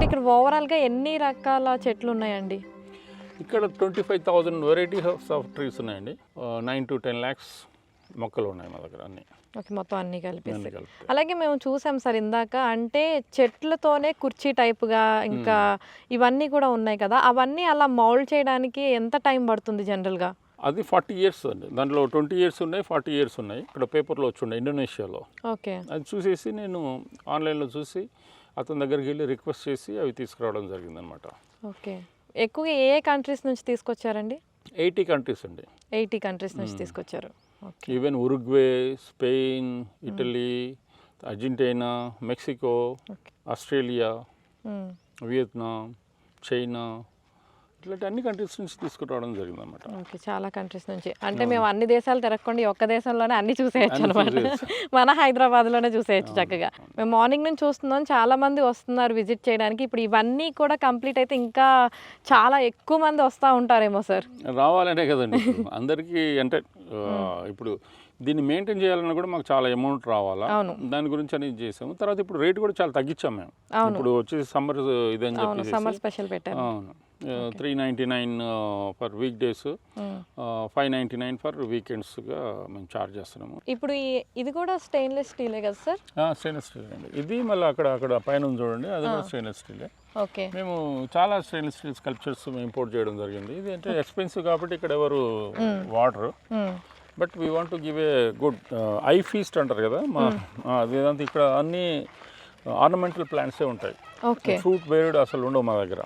ఇక్కడ ఓవరాల్గా ఎన్ని రకాల చెట్లు ఉన్నాయండి? ఇక్కడ 25,000 వెరైటీస్ ఆఫ్ ట్రీస్ ఉన్నాయండి. 9 to 10 lakhs మొక్కలు ఉన్నాయి మా దగ్గర అన్ని. ఓకే, మొత్తం అన్నీ కలిపి. అన్ని కలిపి. అలాగే మేము చూసాం సార్ ఇందాక, అంటే చెట్లతోనే కుర్చీ టైప్గా ఇంకా ఇవన్నీ కూడా ఉన్నాయి కదా, అవన్నీ అలా మౌల్డ్ చేయడానికి ఎంత టైం పడుతుంది జనరల్గా? అది 40 years అండి. దాంట్లో 20 years ఉన్నాయి, 40 years ఉన్నాయి. ఇక్కడ పేపర్లో వచ్చిండే ఇండోనేషియాలో. ఓకే. అది చూసేసి నేను ఆన్లైన్లో చూసి అతని దగ్గరికి వెళ్ళి రిక్వెస్ట్ చేసి అవి తీసుకురావడం జరిగిందనమాట. ఓకే. ఎక్కువగా ఏ కంట్రీస్ నుంచి తీసుకొచ్చారండి? 80 countries అండి. 80 కంట్రీస్ నుంచి తీసుకొచ్చారు. Okay. Even Uruguay, Spain, Italy, Argentina, Mexico, Australia, Vietnam, China, ఇట్లాంటి అన్ని కంట్రీస్ నుంచి తీసుకురావడం జరిగిందన్నమాట. ఓకే, చాలా కంట్రీస్ నుంచి. అంటే మేము అన్ని దేశాలు తిరగకుండా ఒక్క దేశంలోనే అన్ని చూసేయచ్చు అనమాట. మన హైదరాబాద్లోనే చూసేయచ్చు చక్కగా. మేము మార్నింగ్ నుంచి చూస్తున్నాం, చాలా మంది వస్తున్నారు విజిట్ చేయడానికి. ఇప్పుడు ఇవన్నీ కూడా కంప్లీట్ అయితే ఇంకా చాలా ఎక్కువ మంది వస్తూ ఉంటారేమో సార్? రావాలనే కదండి అందరికీ. అంటే ఇప్పుడు దీన్ని మెయింటైన్ చేయాలన్నా కూడా మాకు చాలా అమౌంట్ రావాలా, దాని గురించి అని చేసాము. తర్వాత ఇప్పుడు రేట్ కూడా చాలా తగ్గించాం మేము. ఇప్పుడు వచ్చేసి సమ్మర్ ఇదని చెప్పి సమ్మర్ స్పెషల్ పెట్టారు. అవును, 399 ఫర్ వీక్ డేస్, 599 ఫర్ వీకెండ్స్గా మేము ఛార్జ్ చేస్తున్నాము. ఇప్పుడు ఇది కూడా స్టెయిన్లెస్ స్టీలే కదా సార్? స్టెయిన్లెస్ స్టీల్ అండి. ఇది మళ్ళీ అక్కడ పైన ఉంది చూడండి, అది కూడా స్టెయిన్లెస్ స్టీలే. ఓకే. మేము చాలా స్టెయిన్లెస్ స్టీల్ స్కల్ప్చర్స్ మేము ఇంపోర్ట్ చేయడం జరిగింది. ఇది అంటే ఎక్స్పెన్సివ్ కాబట్టి ఇక్కడ ఎవరు వాడరు. But we want to give a good I feast అంటారు కదా, అదేదంతా ఇక్కడ అన్ని ఆర్నమెంటల్ ప్లాంట్సే ఉంటాయి. ఓకే. ఫ్రూట్ బేర్డ్ అసలు ఉండవు మా దగ్గర.